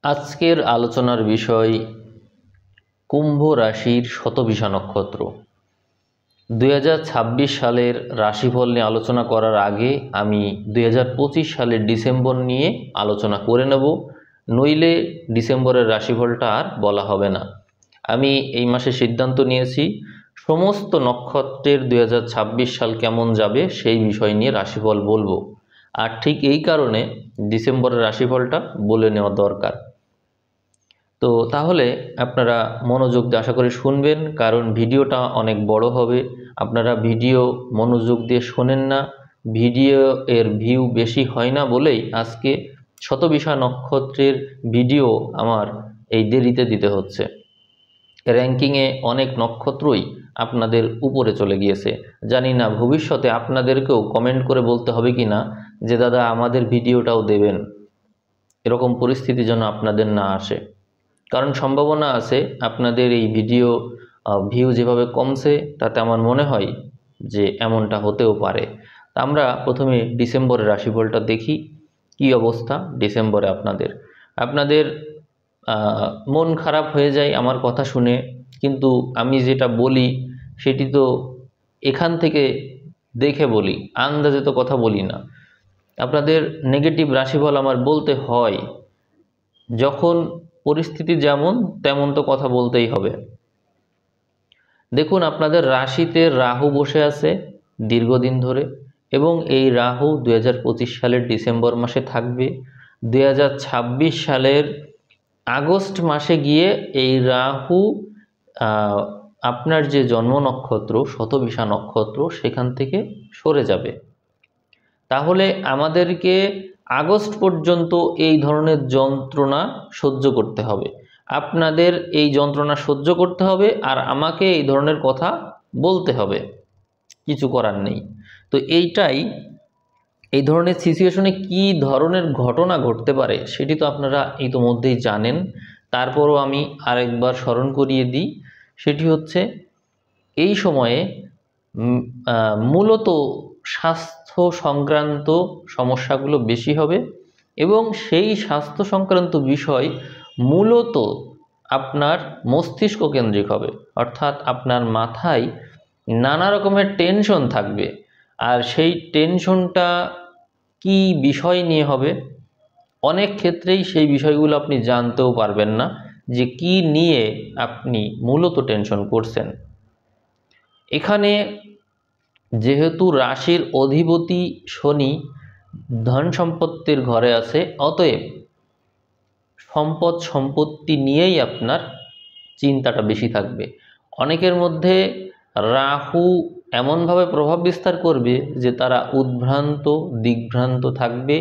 আজকের আলোচনার বিষয় কুম্ভ রাশির শতভিষা নক্ষত্র। 2026 সালের রাশিফল নিয়ে আলোচনা করার আগে আমি 2025 সালের ডিসেম্বর নিয়ে আলোচনা করে নেব, নইলে ডিসেম্বরের রাশিফলটা আর বলা হবে না। আমি এই মাসে সিদ্ধান্ত নিয়েছি সমস্ত নক্ষত্রের 2026 সাল কেমন যাবে সেই বিষয় নিয়ে রাশিফল বলবো। আর ঠিক এই কারণে ডিসেম্বরের রাশিফলটা বলে নেওয়া দরকার। তো তাহলে আপনারা মনোযোগ দিয়ে আশা করি শুনবেন, কারণ ভিডিওটা অনেক বড় হবে। আপনারা ভিডিও মনোযোগ দিয়ে শোনেন না, ভিডিও এর ভিউ বেশি হয় না বলেই আজকে শতভিষা নক্ষত্রের ভিডিও আমার এই দেরিতে দিতে হচ্ছে। র্যাঙ্কিংয়ে অনেক নক্ষত্রই আপনাদের উপরে চলে গিয়েছে। জানি না ভবিষ্যতে আপনাদেরকেও কমেন্ট করে বলতে হবে কি না যে দাদা আমাদের ভিডিওটাও দেবেন, এরকম পরিস্থিতি যেন আপনাদের না আসে। কারণ সম্ভাবনা আছে আপনাদের এই ভিডিও ভিউ যেভাবে কমছে তাতে আমার মনে হয় যে এমনটা হতেও পারে। আমরা প্রথমে ডিসেম্বরের রাশিফলটা দেখি কি অবস্থা ডিসেম্বরে। আপনাদের মন খারাপ হয়ে যায় আমার কথা শুনে, কিন্তু আমি যেটা বলি সেটি তো এখান থেকে দেখে বলি, আন্দাজে তো কথা বলি না। আপনাদের নেগেটিভ রাশিফল আমার বলতে হয়, যখন পরিস্থিতি যেমন তেমন তো কথা বলতেই হবে। দেখুন, আপনাদের রাশিতে রাহু বসে আছে দীর্ঘদিন ধরে, এবং এই রাহু 2025 সালের ডিসেম্বর মাসে থাকবে। 2026 সালের আগস্ট মাসে গিয়ে এই রাহু আপনার যে জন্ম নক্ষত্র শতভিষা নক্ষত্র সেখান থেকে সরে যাবে। তাহলে আমাদেরকে আগস্ট পর্যন্ত এই ধরনের যন্ত্রণা সহ্য করতে হবে। আপনাদের এই যন্ত্রণা সহ্য করতে হবে আর আমাকে এই ধরনের কথা বলতে হবে, কিছু করার নেই। তো এই ধরনের সিচুয়েশনে কি ধরনের ঘটনা ঘটতে পারে সেটি তো আপনারা ইতোমধ্যেই জানেন, তারপরও আমি আরেকবার স্মরণ করিয়ে দিই। সেটি হচ্ছে এই সময়ে মূলত স্বাস্থ্য সংক্রান্ত সমস্যাগুলো বেশি হবে, এবং সেই স্বাস্থ্য সংক্রান্ত বিষয় মূলত আপনার মস্তিষ্ক কেন্দ্রিক হবে। অর্থাৎ আপনার মাথায় নানা রকমের টেনশন থাকবে, আর সেই টেনশনটা কি বিষয় নিয়ে হবে অনেক ক্ষেত্রেই সেই বিষয়গুলো আপনি জানতেও পারবেন না যে কি নিয়ে আপনি মূলত টেনশন করছেন। এখানে যেহেতু রাশির অধিপতি শনি ধন সম্পত্তির ঘরে আছে, অতএব সম্পত্তি নিয়েই আপনার চিন্তাটা বেশি থাকবে। অনেকের মধ্যে রাহু এমনভাবে প্রভাব বিস্তার করবে যে তারা উদ্ভ্রান্ত দিগ্ভ্রান্ত থাকবে,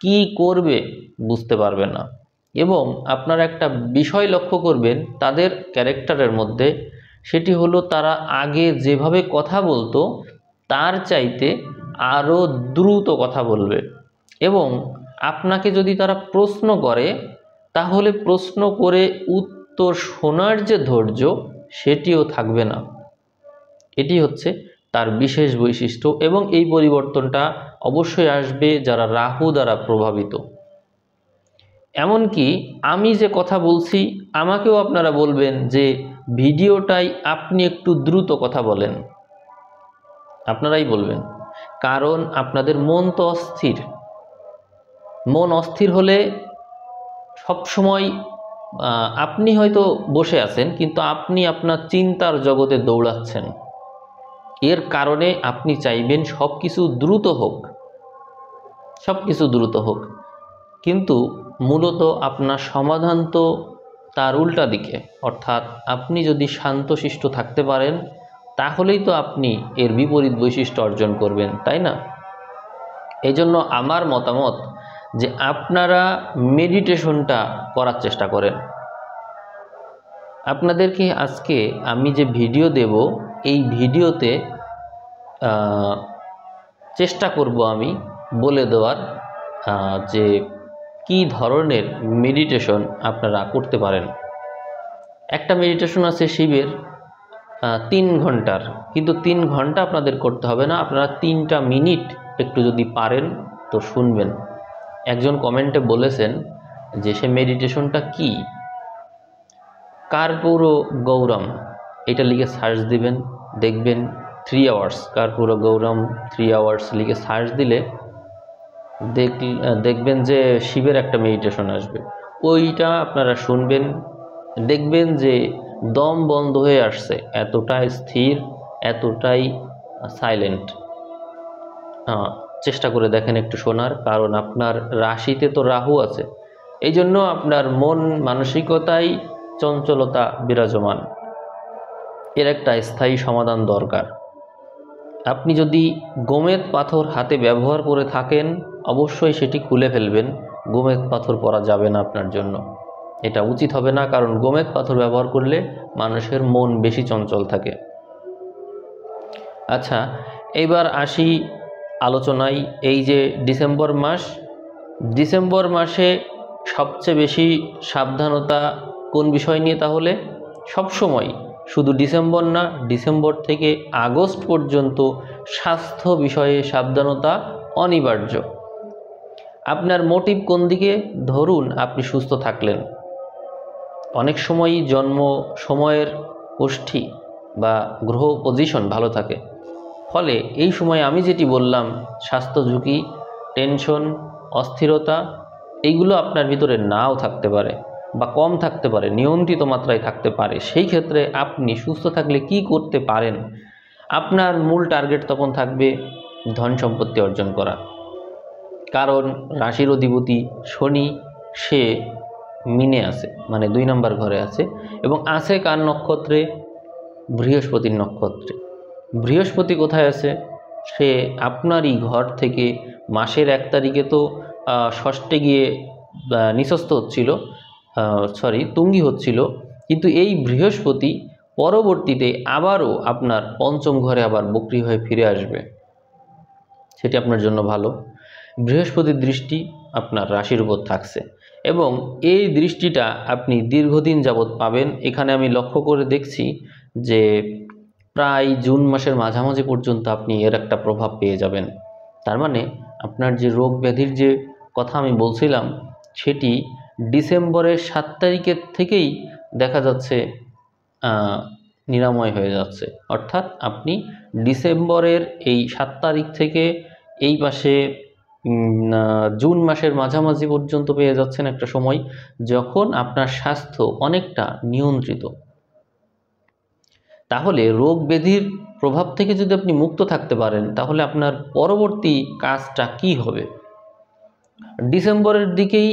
কি করবে বুঝতে পারবে না। এবং আপনারা একটা বিষয় লক্ষ্য করবেন তাদের ক্যারেক্টারের মধ্যে, সেটি হলো তারা আগে যেভাবে কথা বলতো তার চাইতে আরও দ্রুত কথা বলবে, এবং আপনাকে যদি তারা প্রশ্ন করে তাহলে প্রশ্ন করে উত্তর শোনার যে ধৈর্য সেটিও থাকবে না। এটি হচ্ছে তার বিশেষ বৈশিষ্ট্য, এবং এই পরিবর্তনটা অবশ্যই আসবে যারা রাহু দ্বারা প্রভাবিত। এমনকি আমি যে কথা বলছি আমাকেও আপনারা বলবেন যে ভিডিওটাই আপনি একটু দ্রুত কথা বলেন, আপনারাই বলবেন, কারণ আপনাদের মন তো অস্থির। মন অস্থির হলে সবসময় আপনি হয়তো বসে আছেন কিন্তু আপনি আপনার চিন্তার জগতে দৌড়াচ্ছেন। এর কারণে আপনি চাইবেন সব কিছু দ্রুত হোক, কিন্তু মূলত আপনার সমাধান তো তার উল্টা দিকে। অর্থাৎ আপনি যদি শান্তশিষ্ট থাকতে পারেন তাহলেই তো আপনি এর বিপরীত বৈশিষ্ট্য অর্জন করবেন, তাই না? এই জন্য আমার মতামত যে আপনারা মেডিটেশনটা করার চেষ্টা করেন। আপনাদেরকে আজকে আমি যে ভিডিও দেব এই ভিডিওতে চেষ্টা করব আমি বলে দেওয়ার যে কি ধরনের মেডিটেশন আপনারা করতে পারেন। একটা মেডিটেশন আছে শিবের 3 ঘন্টার, কিন্তু 3 ঘন্টা আপনাদের করতে হবে না, আপনারা 3টা মিনিট একটু যদি পারেন তো শুনবেন। একজন কমেন্টে বলেছেন যে সে মেডিটেশনটা কি। কর্পূর গৌরম এটা লিখে সার্চ দিবেন, দেখবেন 3 আওয়ার্স, কর্পূর গৌরম 3 আওয়ার্স লিখে সার্চ দিলে দেখবেন যে শিবের একটা মেডিটেশন আসবে, ওইটা আপনারা শুনবেন, দেখবেন যে দম বন্ধ হয়ে আসছে, এতটাই স্থির, এতটাই সাইলেন্ট। চেষ্টা করে দেখেন একটু শোনার, কারণ আপনার রাশিতে তো রাহু আছে, এই জন্য আপনার মন মানসিকতায় চঞ্চলতা বিরাজমান, এর একটা স্থায়ী সমাধান দরকার। আপনি যদি গোমেদ পাথর হাতে ব্যবহার করে থাকেন অবশ্যই সেটি খুলে ফেলবেন, গোমেদ পাথর পরা যাবে না আপনার জন্য, এটা উচিত হবে না, কারণ গোমেদ পাথর ব্যবহার করলে মানুষের মন বেশি চঞ্চল থাকে। আচ্ছা, এইবার আসি আলোচনায়। এই যে ডিসেম্বর মাসে সবচেয়ে বেশি সাবধানতা কোন বিষয় নিয়ে? তাহলে সবসময়, শুধু ডিসেম্বর না, ডিসেম্বর থেকে আগস্ট পর্যন্ত স্বাস্থ্য বিষয়ে সাবধানতা অনিবার্য। আপনার মোটিভ কোন দিকে? ধরুন আপনি সুস্থ থাকলেন, অনেক সময়ই জন্ম সময়ের গোষ্ঠী বা গ্রহ পজিশন ভালো থাকে, ফলে এই সময় আমি যেটি বললাম স্বাস্থ্য ঝুঁকি, টেনশন, অস্থিরতা এইগুলো আপনার ভিতরে নাও থাকতে পারে বা কম থাকতে পারে, নিয়ন্ত্রিত মাত্রায় থাকতে পারে। সেই ক্ষেত্রে আপনি সুস্থ থাকলে কি করতে পারেন? আপনার মূল টার্গেট তখন থাকবে ধন সম্পত্তি অর্জন করা, কারণ রাশির অধিপতি শনি সে মিনে আছে, মানে 2 নম্বর ঘরে আছে, এবং আছে কার নক্ষত্রে? বৃহস্পতির নক্ষত্রে। বৃহস্পতি কোথায় আছে? সে আপনারই ঘর থেকে মাসের 1 তারিখে তো ষষ্ঠে গিয়ে নিঃস্থ হচ্ছিল, তুঙ্গি হচ্ছিল, কিন্তু এই বৃহস্পতি পরবর্তীতে আবারও আপনার 5ম ঘরে আবার বক্রী হয়ে ফিরে আসবে, সেটি আপনার জন্য ভালো। বৃহস্পতির দৃষ্টি আপনার রাশির উপর থাকছে এবং এই দৃষ্টিটা আপনি দীর্ঘদিন যাবৎ পাবেন। এখানে আমি লক্ষ্য করে দেখছি যে প্রায় জুন মাসের মাঝামাঝি পর্যন্ত আপনি এর একটা প্রভাব পেয়ে যাবেন। তার মানে আপনার যে রোগ ব্যাধির যে কথা আমি বলছিলাম সেটি ডিসেম্বরের 7 তারিখের থেকেই দেখা যাচ্ছে নিরাময় হয়ে যাচ্ছে। অর্থাৎ আপনি ডিসেম্বরের এই 7 তারিখ থেকে এই পাশে জুন মাসের মাঝামাঝি পর্যন্ত পেয়ে যাচ্ছেন একটা সময় যখন আপনার স্বাস্থ্য অনেকটা নিয়ন্ত্রিত। তাহলে রোগ ব্যাধির প্রভাব থেকে যদি আপনি মুক্ত থাকতে পারেন তাহলে আপনার পরবর্তী কাজটা কি হবে? ডিসেম্বরের দিকেই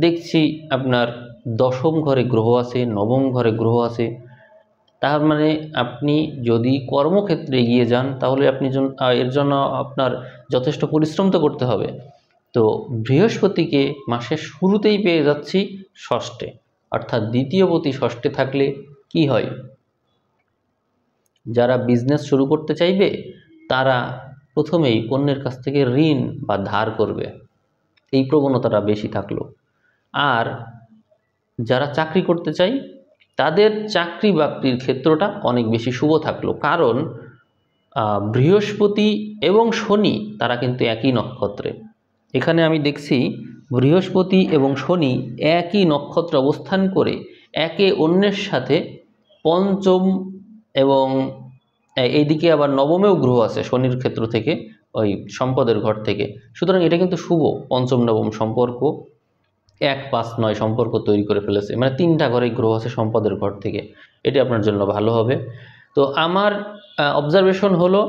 দেখছি আপনার 10ম ঘরে গ্রহ আছে, 9ম ঘরে গ্রহ আছে। তার মানে আপনি যদি কর্মক্ষেত্রে এগিয়ে যান তাহলে আপনি এর জন্য আপনার যথেষ্ট পরিশ্রম তো করতে হবে। তো বৃহস্পতিকে মাসের শুরুতেই পেয়ে যাচ্ছি ষষ্ঠে, অর্থাৎ দ্বিতীয় পতি ষষ্ঠে থাকলে কি হয়? যারা বিজনেস শুরু করতে চাইবে তারা প্রথমেই অন্যের কাছ থেকে ঋণ বা ধার করবে, এই প্রবণতাটা বেশি থাকলো। আর যারা চাকরি করতে চাই তাদের চাকরি বাকরির ক্ষেত্রটা অনেক বেশি শুভ থাকলো, কারণ বৃহস্পতি এবং শনি তারা কিন্তু একই নক্ষত্রে। এখানে আমি দেখছি বৃহস্পতি এবং শনি একই নক্ষত্রে অবস্থান করে একে অন্যের সাথে 5ম এবং এইদিকে আবার 9মেও গ্রহ আছে শনির ক্ষেত্র থেকে, ওই সম্পদের ঘর থেকে। সুতরাং এটা কিন্তু শুভ 5ম 9ম সম্পর্ক 1 5 9 সম্পর্ক তৈরি করে ফেলেছে, মানে 3টা ঘরে গ্রহ আছে সম্পদের ঘর থেকে, এটি আপনার জন্য ভালো হবে। তো আমার অবজারভেশন হলো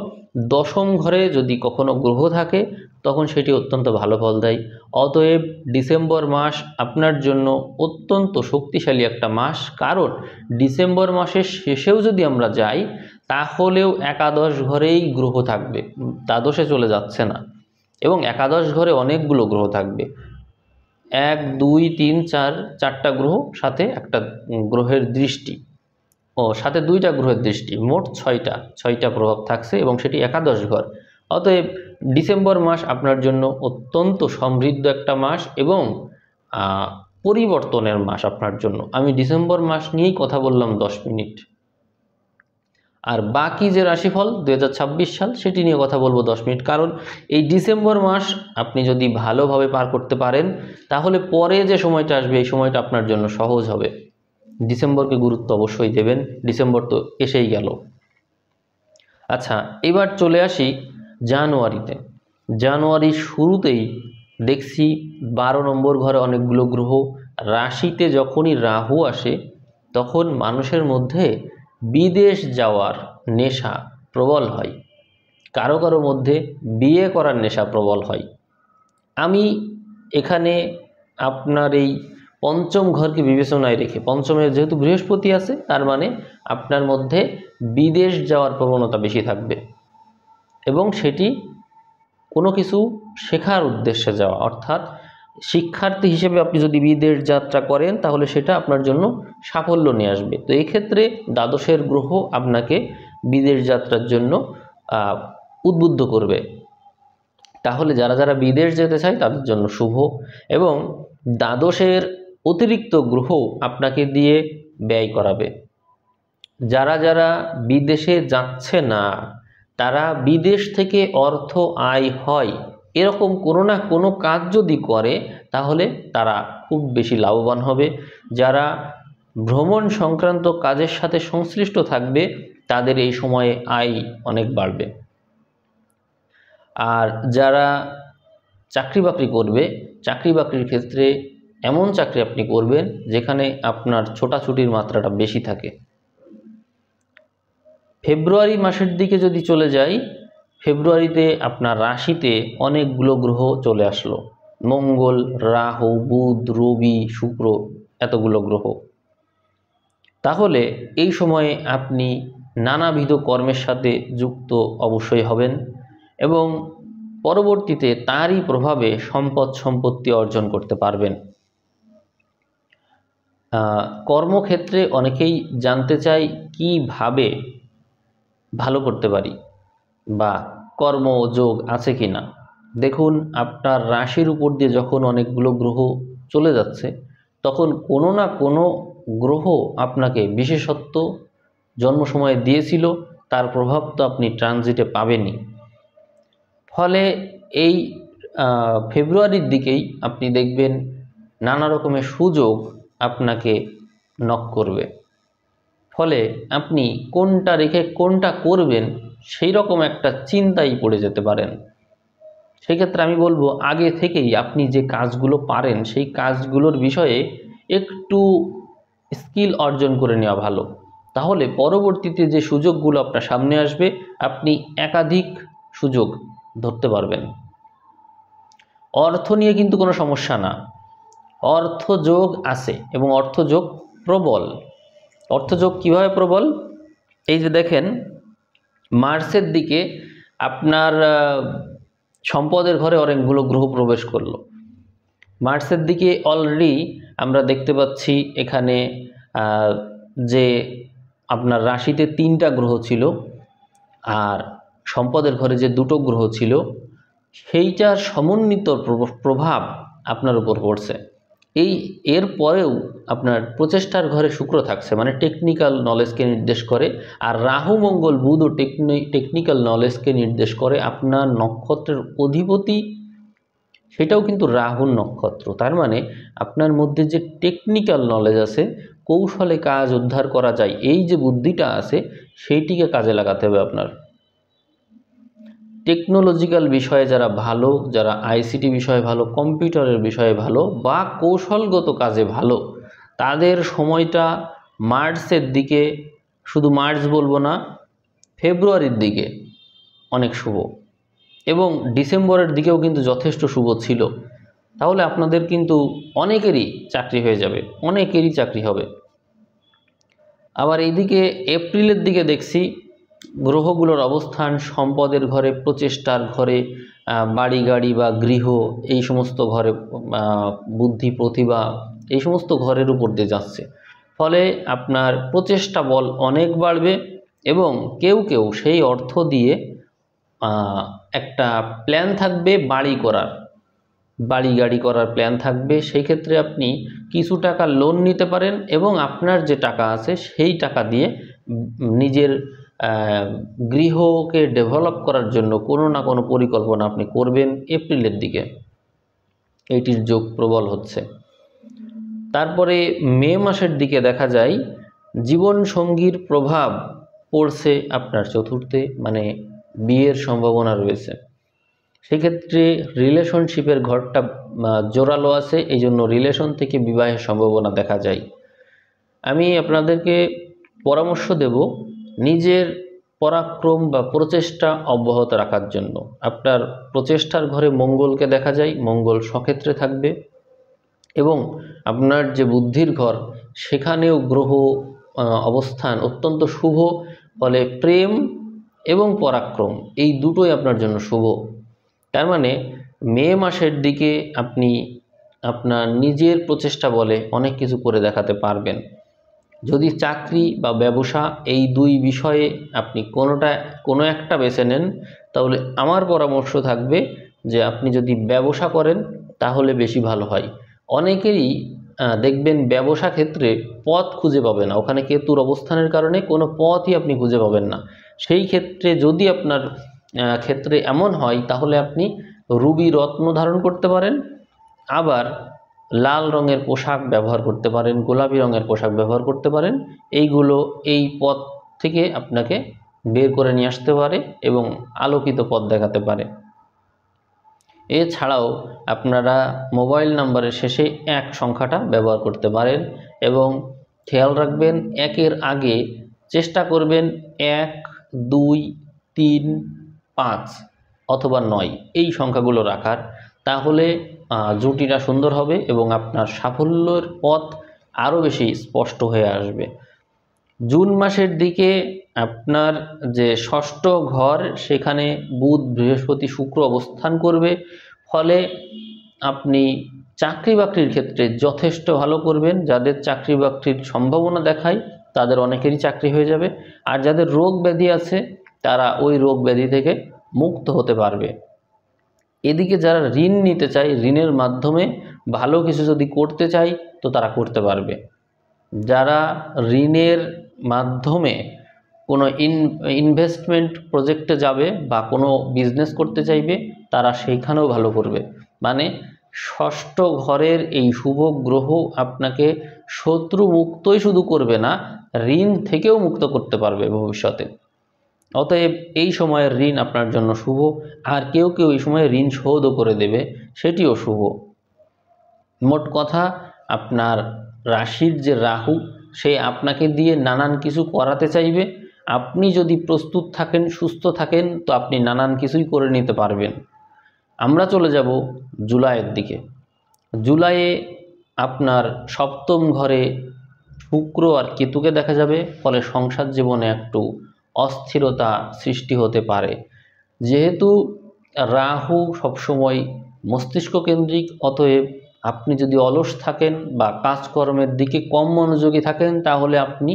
10ম ঘরে যদি কখনো গ্রহ থাকে তখন সেটি অত্যন্ত ভালো ফল দেয়। অতএব ডিসেম্বর মাস আপনার জন্য অত্যন্ত শক্তিশালী একটা মাস, কারণ ডিসেম্বর মাসের শেষেও যদি আমরা যাই তাহলেও একাদশ ঘরেই গ্রহ থাকবে, দ্বাদশে চলে যাচ্ছে না, এবং একাদশ ঘরে অনেকগুলো গ্রহ থাকবে, 1 2 3 4 4টা গ্রহ, সাথে একটা গ্রহের দৃষ্টি, সাথে 2টা গ্রহের দৃষ্টি, মোট 6টা প্রভাব থাকছে এবং সেটি একাদশ ঘর। অতএব ডিসেম্বর মাস আপনার জন্য অত্যন্ত সমৃদ্ধ একটা মাস এবং পরিবর্তনের মাস আপনার জন্য। আমি ডিসেম্বর মাস নিয়েই কথা বললাম 10 মিনিট। আর বাকি যে রাশিফল 2026 সাল সেটি নিয়ে কথা বলবো 10 মিনিট। কারণ এই ডিসেম্বর মাস আপনি যদি ভালোভাবে পার করতে পারেন তাহলে পরে যে সময়টা আসবে এই সময়টা আপনার জন্য সহজ হবে। ডিসেম্বরকে গুরুত্ব অবশ্যই দেবেন, ডিসেম্বর তো এসেই গেল। আচ্ছা, এবার চলে আসি জানুয়ারিতে। জানুয়ারির শুরুতেই দেখছি 12 নম্বর ঘরে অনেকগুলো গ্রহ, রাশিতে যখনই রাহু আসে তখন মানুষের মধ্যে বিদেশ যাওয়ার নেশা প্রবল হয়, কারো কারো মধ্যে বিয়ে করার নেশা প্রবল হয়। আমি এখানে আপনার এই পঞ্চম ঘরকে বিবেচনায় রেখে, পঞ্চমে যেহেতু বৃহস্পতি আছে তার মানে আপনার মধ্যে বিদেশ যাওয়ার প্রবণতা বেশি থাকবে, এবং সেটি কোনো কিছু শেখার উদ্দেশ্যে যাওয়া, অর্থাৎ শিক্ষার্থী হিসেবে আপনি যদি বিদেশ যাত্রা করেন তাহলে সেটা আপনার জন্য সাফল্য নিয়ে আসবে। তো এই ক্ষেত্রে দ্বাদশের গ্রহ আপনাকে বিদেশ যাত্রার জন্য উদ্বুদ্ধ করবে। তাহলে যারা যারা বিদেশ যেতে চায় তাদের জন্য শুভ, এবং দ্বাদশের অতিরিক্ত গ্রহ আপনাকে দিয়ে ব্যয় করাবে। যারা যারা বিদেশে যাচ্ছে না তারা বিদেশ থেকে অর্থ আয় হয় এরকম কোনো না কোনো কাজ যদি করে তাহলে তারা খুব বেশি লাভবান হবে। যারা ভ্রমণ সংক্রান্ত কাজের সাথে সংশ্লিষ্ট থাকবে তাদের এই সময়ে আয় অনেক বাড়বে। আর যারা চাকরি বাকরি করবে, চাকরি বাকরির ক্ষেত্রে এমন চাকরি আপনি করবেন যেখানে আপনার ছোটাছুটির মাত্রাটা বেশি থাকে। ফেব্রুয়ারি মাসের দিকে যদি চলে যাই, ফেব্রুয়ারিতে আপনার রাশিতে অনেকগুলো গ্রহ চলে আসলো, মঙ্গল, রাহু, বুধ, রবি, শুক্র, এতগুলো গ্রহ। তাহলে এই সময়ে আপনি নানাবিধ কর্মের সাথে যুক্ত অবশ্যই হবেন, এবং পরবর্তীতে তারই প্রভাবে সম্পত্তি অর্জন করতে পারবেন। কর্মক্ষেত্রে অনেকেই জানতে চাই কিভাবে ভালো করতে পারি বা কর্মযোগ আছে কি না। দেখুন, আপনার রাশির উপর দিয়ে যখন অনেকগুলো গ্রহ চলে যাচ্ছে তখন কোনো না কোনো গ্রহ আপনাকে বিশেষত্ব জন্ম সময়ে দিয়েছিল, তার প্রভাব তো আপনি ট্রানজিটে পাবেনই। ফলে এই ফেব্রুয়ারির দিকেই আপনি দেখবেন নানা রকমের সুযোগ আপনাকে নক করবে। ফলে আপনি কোনটা রেখে কোনটা করবেন সেই রকম একটা চিন্তায় পড়ে যেতে পারেন। সেক্ষেত্রে আমি বলবো আগে থেকেই আপনি যে কাজগুলো পারেন সেই কাজগুলোর বিষয়ে একটু স্কিল অর্জন করে নেওয়া ভালো। তাহলে পরবর্তীতে যে সুযোগগুলো আপনার সামনে আসবে আপনি একাধিক সুযোগ ধরতে পারবেন। অর্থ নিয়ে কিন্তু কোনো সমস্যা না, অর্থযোগ আছে এবং অর্থযোগ প্রবল। অর্থযোগ কিভাবে প্রবল? এই যে দেখেন, মার্চের দিকে আপনার সম্পদের ঘরে অনেকগুলো গ্রহ প্রবেশ করলো। মার্চের দিকে অলরেডি আমরা দেখতে পাচ্ছি এখানে যে আপনার রাশিতে 3টা গ্রহ ছিল আর সম্পদের ঘরে যে 2টো গ্রহ ছিল সেইটার সমন্বিত প্রভাব আপনার উপর পড়ছে। এর পরেও আপনার প্রচেষ্টার ঘরে শুক্র থাকছে, মানে টেকনিক্যাল নলেজকে নির্দেশ করে, আর রাহু, মঙ্গল, বুধও টেকনিক্যাল নলেজকে নির্দেশ করে। আপনার নক্ষত্রের অধিপতি সেটাও কিন্তু রাহুর নক্ষত্র। তার মানে আপনার মধ্যে যে টেকনিক্যাল নলেজ আছে, কৌশলে কাজ উদ্ধার করা যায়, এই যে বুদ্ধিটা আছে সেইটিকে কাজে লাগাতে হবে আপনার। টেকনোলজিক্যাল বিষয়ে যারা ভালো, যারা আইসিটি বিষয়ে ভালো, কম্পিউটারের বিষয়ে ভালো বা কৌশলগত কাজে ভালো, তাদের সময়টা মার্চের দিকে, শুধু মার্চ বলবো না, ফেব্রুয়ারির দিকে অনেক শুভ, এবং ডিসেম্বরের দিকেও কিন্তু যথেষ্ট শুভ ছিল। তাহলে আপনাদের কিন্তু অনেকেরই চাকরি হয়ে যাবে, অনেকেরই চাকরি হবে। আবার এইদিকে এপ্রিলের দিকে দেখছি গ্রহগুলোর অবস্থান সম্পদের ঘরে, প্রচেষ্টার ঘরে, বাড়ি গাড়ি বা গৃহ, এই সমস্ত ঘরে, বুদ্ধি প্রতিভা, এই সমস্ত ঘরের উপর দিয়ে যাচ্ছে। ফলে আপনার প্রচেষ্টা বল অনেক বাড়বে, এবং কেউ কেউ সেই অর্থ দিয়ে একটা প্ল্যান থাকবে বাড়ি গাড়ি করার প্ল্যান থাকবে। সেই ক্ষেত্রে আপনি কিছু টাকা লোন নিতে পারেন এবং আপনার যে টাকা আছে সেই টাকা দিয়ে নিজের গৃহকে ডেভেলপ করার জন্য কোনো না কোনো পরিকল্পনা আপনি করবেন এপ্রিলের দিকে, এইটির যোগ প্রবল হচ্ছে। তারপরে মে মাসের দিকে দেখা যায় জীবন সঙ্গীর প্রভাব পড়ছে আপনার চতুর্থে, মানে বিয়ের সম্ভাবনা রয়েছে। সেক্ষেত্রে রিলেশনশিপের ঘরটা জোরালো আছে, এই জন্য রিলেশন থেকে বিবাহের সম্ভাবনা দেখা যায়। আমি আপনাদেরকে পরামর্শ দেব নিজের পরাক্রম বা প্রচেষ্টা অব্যাহত রাখার জন্য। আপনার প্রচেষ্টার ঘরে মঙ্গলকে দেখা যায়, মঙ্গল স্বক্ষেত্রে থাকবে, এবং আপনার যে বুদ্ধির ঘর সেখানেও গ্রহ অবস্থান অত্যন্ত শুভ, ফলে প্রেম এবং পরাক্রম এই দুটোই আপনার জন্য শুভ। তার মানে মে মাসের দিকে আপনি আপনার নিজের প্রচেষ্টা বলে অনেক কিছু করে দেখাতে পারবেন। যদি চাকরি বা ব্যবসা এই দুই বিষয়ে আপনি কোনো একটা বেছে নেন, তাহলে আমার পরামর্শ থাকবে যে আপনি যদি ব্যবসা করেন তাহলে বেশি ভালো হয়। অনেকেরই দেখবেন ব্যবসা ক্ষেত্রে পথ খুঁজে পাবে না, ওখানে কেতুর অবস্থানের কারণে কোনো পথই আপনি খুঁজে পাবেন না। সেই ক্ষেত্রে যদি আপনার ক্ষেত্রে এমন হয় তাহলে আপনি রুবি রত্ন ধারণ করতে পারেন, আবার লাল রঙের পোশাক ব্যবহার করতে পারেন, গোলাপি রঙের পোশাক ব্যবহার করতে পারেন। এইগুলো এই পথ থেকে আপনাকে বের করে নিয়ে আসতে পারে এবং আলোকিত পথ দেখাতে পারে। এছাড়াও আপনারা মোবাইল নাম্বারের শেষে 1 সংখ্যাটা ব্যবহার করতে পারেন এবং খেয়াল রাখবেন 1-এর আগে চেষ্টা করবেন 1, 2, 3, 5 অথবা 9 এই সংখ্যাগুলো রাখার, তাহলে জুটিটা সুন্দর হবে এবং আপনার সাফল্যের পথ আরও বেশি স্পষ্ট হয়ে আসবে। জুন মাসের দিকে আপনার যে ষষ্ঠ ঘর সেখানে বুধ, বৃহস্পতি, শুক্র অবস্থান করবে, ফলে আপনি চাকরি বাকরির ক্ষেত্রে যথেষ্ট ভালো করবেন। যাদের চাকরি বাকরির সম্ভাবনা দেখায় তাদের অনেকেরই চাকরি হয়ে যাবে, আর যাদের রোগ ব্যাধি আছে তারা ওই রোগ ব্যাধি থেকে মুক্ত হতে পারবে। এদিকে যারা ঋণ নিতে চায়, ঋণের মাধ্যমে ভালো কিছু যদি করতে চায় তো তারা করতে পারবে। যারা ঋণের মাধ্যমে কোনো ইনভেস্টমেন্ট প্রজেক্টে যাবে বা কোনো বিজনেস করতে চাইবে তারা সেইখানেও ভালো করবে। মানে ষষ্ঠ ঘরের এই শুভ গ্রহ আপনাকে শত্রু মুক্তই শুধু করবে না, ঋণ থেকেও মুক্ত করতে পারবে ভবিষ্যতে। অতএব এই সময়ের ঋণ আপনার জন্য শুভ, আর কেউ কেউ এই সময় ঋণ শোধও করে দেবে, সেটিও শুভ। মোট কথা, আপনার রাশির যে রাহু সে আপনাকে দিয়ে নানান কিছু করাতে চাইবে। আপনি যদি প্রস্তুত থাকেন, সুস্থ থাকেন, তো আপনি নানান কিছুই করে নিতে পারবেন। আমরা চলে যাব জুলাইয়ের দিকে। জুলাইয়ে আপনার সপ্তম ঘরে শুক্র আর কেতুকে দেখা যাবে, ফলে সংসার জীবনে একটু অস্থিরতা সৃষ্টি হতে পারে। যেহেতু রাহু সবসময় মস্তিষ্ক কেন্দ্রিক, অতএব আপনি যদি অলস থাকেন বা কাজকর্মের দিকে কম মনোযোগী থাকেন তাহলে আপনি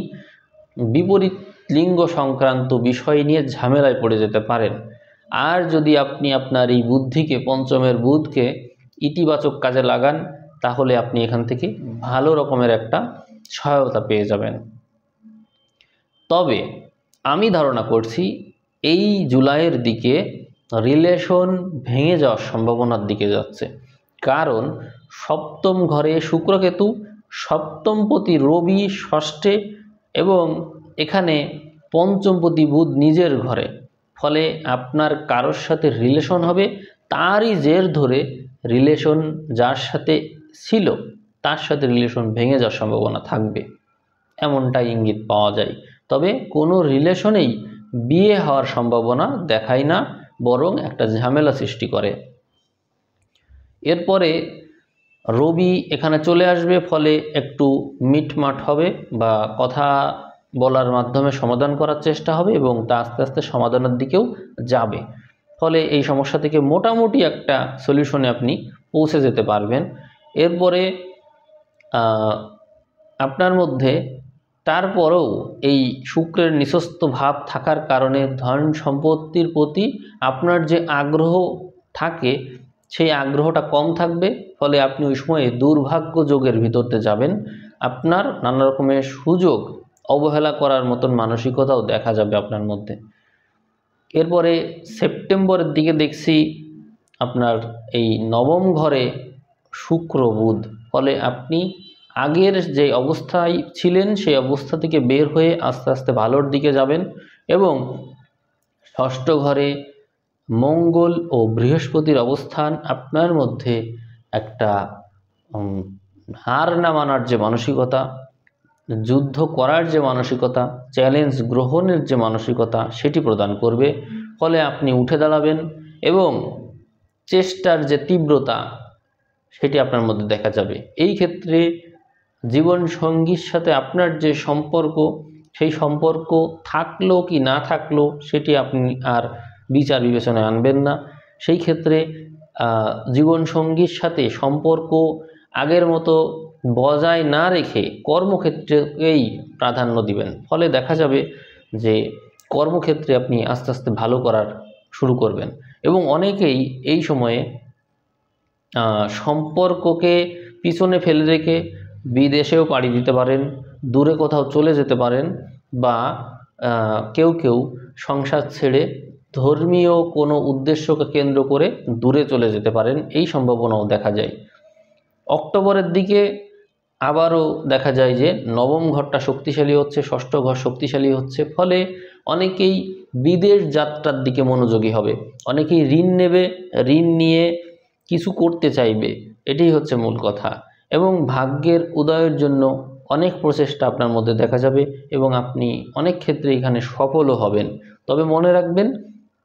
বিপরীত লিঙ্গ সংক্রান্ত বিষয় নিয়ে ঝামেলায় পড়ে যেতে পারেন। আর যদি আপনি আপনার এই বুদ্ধিকে, পঞ্চমের বুধকে ইতিবাচক কাজে লাগান তাহলে আপনি এখান থেকে ভালো রকমের একটা সহায়তা পেয়ে যাবেন। তবে আমি ধারণা করছি এই জুলাইয়ের দিকে রিলেশন ভেঙে যাওয়ার সম্ভাবনার দিকে যাচ্ছে, কারণ সপ্তম ঘরে শুক্রকেতু, সপ্তমপতি রবি ষষ্ঠে, এবং এখানে পঞ্চমপতি বুধ নিজের ঘরে। ফলে আপনার কারোর সাথে রিলেশন হবে, তারই জের ধরে রিলেশন যার সাথে ছিল তার সাথে রিলেশন ভেঙে যাওয়ার সম্ভাবনা থাকবে, এমনটাই ইঙ্গিত পাওয়া যায়। তবে কোনো রিলেশনেই বিয়ে হওয়ার সম্ভাবনা দেখায় না, বরং একটা ঝামেলা সৃষ্টি করে। এরপরে রবি এখানে চলে আসবে, ফলে একটু মিটমাট হবে বা কথা বলার মাধ্যমে সমাধান করার চেষ্টা হবে এবং তা আস্তে আস্তে সমাধানের দিকেও যাবে। ফলে এই সমস্যা থেকে মোটামুটি একটা সলিউশনে আপনি পৌঁছে যেতে পারবেন। এরপরে আপনার মধ্যে তারপরেও এই শুক্রের নিঃস্ব ভাব থাকার কারণে ধন সম্পত্তির প্রতি আপনার যে আগ্রহ থাকে সেই আগ্রহটা কম থাকবে, ফলে আপনি ওই সময়ে দুর্ভাগ্য যোগের ভিতরতে যাবেন। আপনার নানা রকমের সুযোগ অবহেলা করার মতন মানসিকতাও দেখা যাবে আপনার মধ্যে। এরপরে সেপ্টেম্বরের দিকে দেখছি আপনার এই নবম ঘরে শুক্র বুধ, ফলে আপনি আগের যে অবস্থায় ছিলেন সেই অবস্থা থেকে বের হয়ে আস্তে আস্তে ভালোর দিকে যাবেন। এবং ষষ্ঠ ঘরে মঙ্গল ও বৃহস্পতির অবস্থান আপনার মধ্যে একটা হার না মানার যে মানসিকতা, যুদ্ধ করার যে মানসিকতা, চ্যালেঞ্জ গ্রহণের যে মানসিকতা সেটি প্রদান করবে। ফলে আপনি উঠে দাঁড়াবেন এবং চেষ্টার যে তীব্রতা সেটি আপনার মধ্যে দেখা যাবে। এই ক্ষেত্রে জীবন সঙ্গীর সাথে আপনার যে সম্পর্ক, সেই সম্পর্ক থাকলো কি না থাকলো সেটি আপনি আর বিচার বিবেচনায় আনবেন না। সেই ক্ষেত্রে জীবন সঙ্গীর সাথে সম্পর্ক আগের মতো বজায় না রেখে কর্মক্ষেত্রেকেই প্রাধান্য দিবেন। ফলে দেখা যাবে যে কর্মক্ষেত্রে আপনি আস্তে আস্তে ভালো করার শুরু করবেন। এবং অনেকেই এই সময়ে সম্পর্ককে পিছনে ফেলে রেখে বিদেশেও পাড়ি দিতে পারেন, দূরে কোথাও চলে যেতে পারেন, বা কেউ কেউ সংসার ছেড়ে ধর্মীয় কোনো উদ্দেশ্যকে কেন্দ্র করে দূরে চলে যেতে পারেন, এই সম্ভাবনাও দেখা যায়। অক্টোবরের দিকে আবারও দেখা যায় যে নবম ঘরটা শক্তিশালী হচ্ছে, ষষ্ঠ ঘর শক্তিশালী হচ্ছে। ফলে অনেকেই বিদেশ যাত্রার দিকে মনোযোগী হবে, অনেকেই ঋণ নেবে, ঋণ নিয়ে কিছু করতে চাইবে, এটাই হচ্ছে মূল কথা। এবং ভাগ্যের উদয়ের জন্য অনেক প্রচেষ্টা আপনার মধ্যে দেখা যাবে এবং আপনি অনেক ক্ষেত্রে এখানে সফলও হবেন। তবে মনে রাখবেন,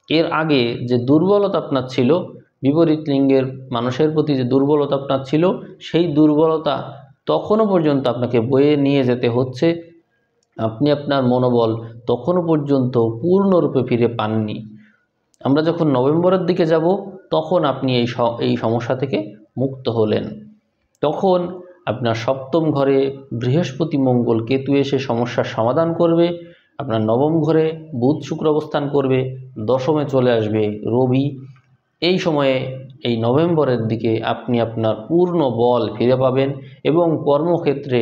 এর আগে যে দুর্বলতা আপনার ছিল, বিপরীত লিঙ্গের মানুষের প্রতি যে দুর্বলতা আপনার ছিল, সেই দুর্বলতা তখনও পর্যন্ত আপনাকে বয়ে নিয়ে যেতে হচ্ছে। আপনি আপনার মনোবল তখনও পর্যন্ত পূর্ণরূপে ফিরে পাননি। আমরা যখন নভেম্বরের দিকে যাব তখন আপনি এই সমস্যা থেকে মুক্ত হলেন। তখন আপনার সপ্তম ঘরে বৃহস্পতি মঙ্গল কেতু এসে সমস্যার সমাধান করবে। আপনার নবম ঘরে বুধ শুক্র অবস্থান করবে, দশমে চলে আসবে রবি। এই সময়ে এই নভেম্বরের দিকে আপনি আপনার পূর্ণ বল ফিরে পাবেন এবং কর্মক্ষেত্রে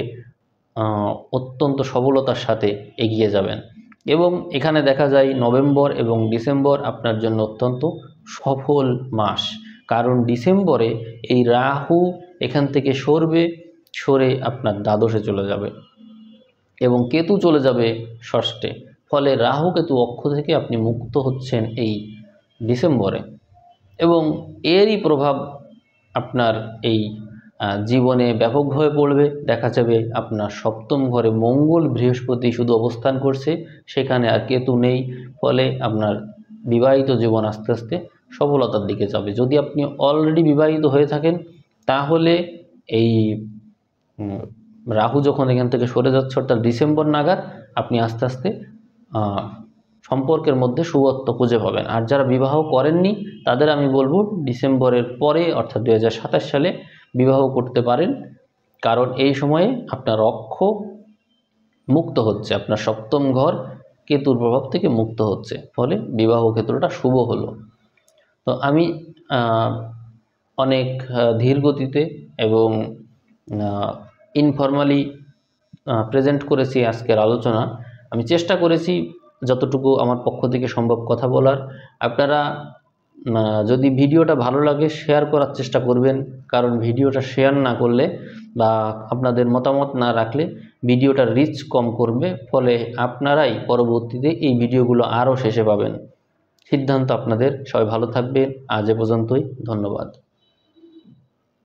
অত্যন্ত সফলতার সাথে এগিয়ে যাবেন। এবং এখানে দেখা যায় নভেম্বর এবং ডিসেম্বর আপনার জন্য অত্যন্ত সফল মাস, কারণ ডিসেম্বরে এই রাহু এখান থেকে সরে আপনার দ্বাদশে চলে যাবে এবং কেতু চলে যাবে ষষ্ঠে। ফলে রাহু কেতু অক্ষ থেকে আপনি মুক্ত হচ্ছেন এই ডিসেম্বরে। এবং এরই প্রভাব আপনার এই জীবনে ব্যাপকভাবে পড়বে। দেখা যাবে আপনার সপ্তম ঘরে মঙ্গল বৃহস্পতি শুধু অবস্থান করছে, সেখানে আর কেতু নেই। ফলে আপনার বিবাহিত জীবন আস্তে আস্তে সফলতার দিকে যাবে। যদি আপনি অলরেডি বিবাহিত হয়ে থাকেন তাহলে এই রাহু যখন এখান থেকে সরে যাচ্ছে অর্থাৎ ডিসেম্বর নাগাদ আপনি আস্তে আস্তে সম্পর্কের মধ্যে শুভত্ব খুঁজে পাবেন। আর যারা বিবাহ করেননি তাদের আমি বলবো ডিসেম্বরের পরে অর্থাৎ 2027 সালে বিবাহ করতে পারেন, কারণ এই সময়ে আপনার অক্ষ মুক্ত হচ্ছে, আপনার সপ্তম ঘর কেতুর প্রভাব থেকে মুক্ত হচ্ছে, ফলে বিবাহ ক্ষেত্রটা শুভ হলো। তো আমি অনেক ধীর গতিতে এবং ইনফর্মালি প্রেজেন্ট করেছি আজকের আলোচনা। আমি চেষ্টা করেছি যতটুকু আমার পক্ষ থেকে সম্ভব কথা বলার। আপনারা যদি ভিডিওটা ভালো লাগে শেয়ার করার চেষ্টা করবেন, কারণ ভিডিওটা শেয়ার না করলে বা আপনাদের মতামত না রাখলে ভিডিওটার রিচ কম করবে, ফলে আপনারাই পরবর্তীতে এই ভিডিওগুলো আরও শেষে পাবেন। সিদ্ধান্ত আপনাদের। সবাই ভালো থাকবেন। আজ এ পর্যন্তই। ধন্যবাদ।